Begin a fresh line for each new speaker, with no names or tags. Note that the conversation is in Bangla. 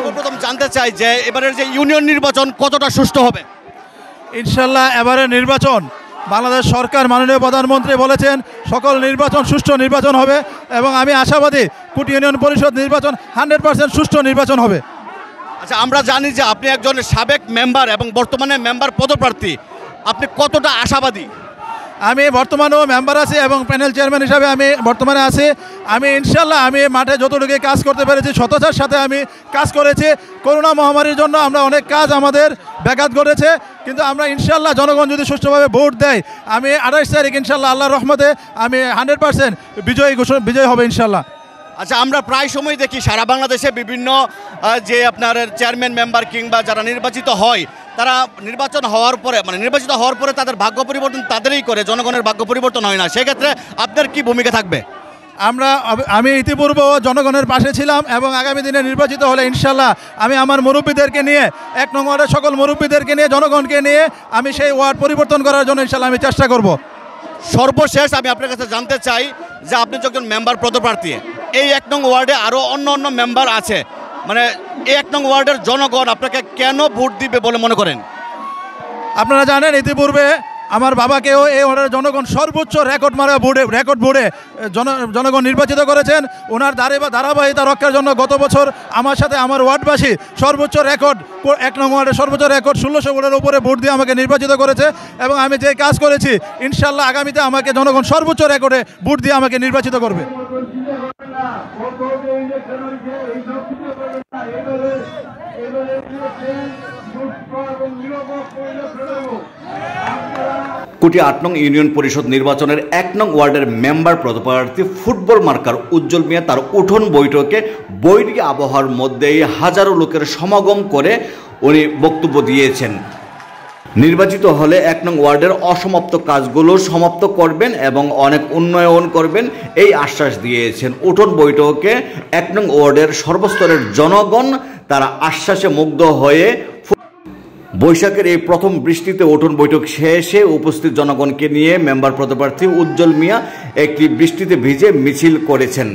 সর্বপ্রথম জানতে চাই যে এবারের যে ইউনিয়ন নির্বাচন কতটা সুষ্ঠু হবে।
ইনশাল্লাহ এবারের নির্বাচন বাংলাদেশ সরকার মাননীয় প্রধানমন্ত্রী বলেছেন সকল নির্বাচন সুষ্ঠু নির্বাচন হবে এবং আমি আশাবাদী কুটি ইউনিয়ন পরিষদ নির্বাচন 100% সুষ্ঠু নির্বাচন হবে।
আচ্ছা, আমরা জানি যে আপনি একজন সাবেক মেম্বার এবং বর্তমানে মেম্বার পদপ্রার্থী, আপনি কতটা আশাবাদী?
আমি বর্তমানেও মেম্বার আছি এবং প্যানেল চেয়ারম্যান হিসাবে আমি বর্তমানে আছি। আমি ইনশাল্লাহ আমি মাঠে যতটুকু কাজ করতে পেরেছি সততার সাথে আমি কাজ করেছি। করোনা মহামারীর জন্য আমরা অনেক কাজ আমাদের ব্যাঘাত ঘটেছে, কিন্তু আমরা ইনশাল্লাহ জনগণ যদি সুষ্ঠুভাবে ভোট দেয় আমি 28 তারিখ ইনশাল্লাহ আল্লাহর রহমতে আমি 100% বিজয় হবে ইনশাল্লাহ।
আচ্ছা, আমরা প্রায় সময় দেখি সারা বাংলাদেশে বিভিন্ন যে আপনার চেয়ারম্যান মেম্বার কিংবা যারা নির্বাচিত হয় তারা নির্বাচিত হওয়ার পরে তাদের ভাগ্য পরিবর্তন তাদেরই করে, জনগণের ভাগ্য পরিবর্তন হয় না। সেক্ষেত্রে আপনার কি ভূমিকা থাকবে?
আমি ইতিপূর্বে জনগণের পাশে ছিলাম এবং আগামী দিনে নির্বাচিত হলে ইনশাল্লাহ আমি আমার মুরব্বীদেরকে নিয়ে 1 নং ওয়ার্ডের সকল মুরব্বীদেরকে নিয়ে জনগণকে নিয়ে আমি সেই ওয়ার্ড পরিবর্তন করার জন্য ইনশাল্লাহ আমি চেষ্টা করব।
সর্বশেষ আমি আপনার কাছে জানতে চাই যে আপনি যখন মেম্বার পদপ্রার্থী, এই 1 নং ওয়ার্ডে আরও অন্য মেম্বার আছে, মানে এই 1 নং ওয়ার্ডের জনগণ আপনাকে কেন ভোট দিবে বলে মনে করেন?
আপনারা জানেন ইতিপূর্বে আমার বাবাকেও এই ওয়ার্ডের জনগণ সর্বোচ্চ রেকর্ড ভোটে জনগণ নির্বাচিত করেছেন। ওনার ধারাবাহিকতা রক্ষার জন্য গত বছর আমার সাথে আমার ওয়ার্ডবাসী সর্বোচ্চ রেকর্ড 1 নং ওয়ার্ডের সর্বোচ্চ রেকর্ড 1600 ভোটের উপরে ভোট দিয়ে আমাকে নির্বাচিত করেছে এবং আমি যে কাজ করেছি ইনশাল্লাহ আগামীতে আমাকে জনগণ সর্বোচ্চ রেকর্ডে ভোট দিয়ে আমাকে নির্বাচিত করবে।
কুটি 8 নং ইউনিয়ন পরিষদ নির্বাচনের 1 নং ওয়ার্ডের মেম্বার পদপ্রার্থী ফুটবল মার্কার উজ্জ্বল মিয়া তার উঠোন বৈঠকে বৈরী আবহাওয়ার মধ্যেই হাজারো লোকের সমাগম করে উনি বক্তব্য দিয়েছেন। নির্বাচিত হলে 1 নং ওয়ার্ডের অসমাপ্ত কাজগুলো সমাপ্ত করবেন এবং অনেক উন্নয়ন করবেন এই আশ্বাস দিয়েছেন। উঠোন বৈঠকে 1 নং ওয়ার্ডের সর্বস্তরের জনগণ তারা আশ্বাসে মুগ্ধ হয়ে বৈশাখের এই প্রথম বৃষ্টিতে উঠোন বৈঠক শেষে উপস্থিত জনগণকে নিয়ে মেম্বার পদপ্রার্থী উজ্জ্বল মিয়া একটি বৃষ্টিতে ভিজে মিছিল করেছেন।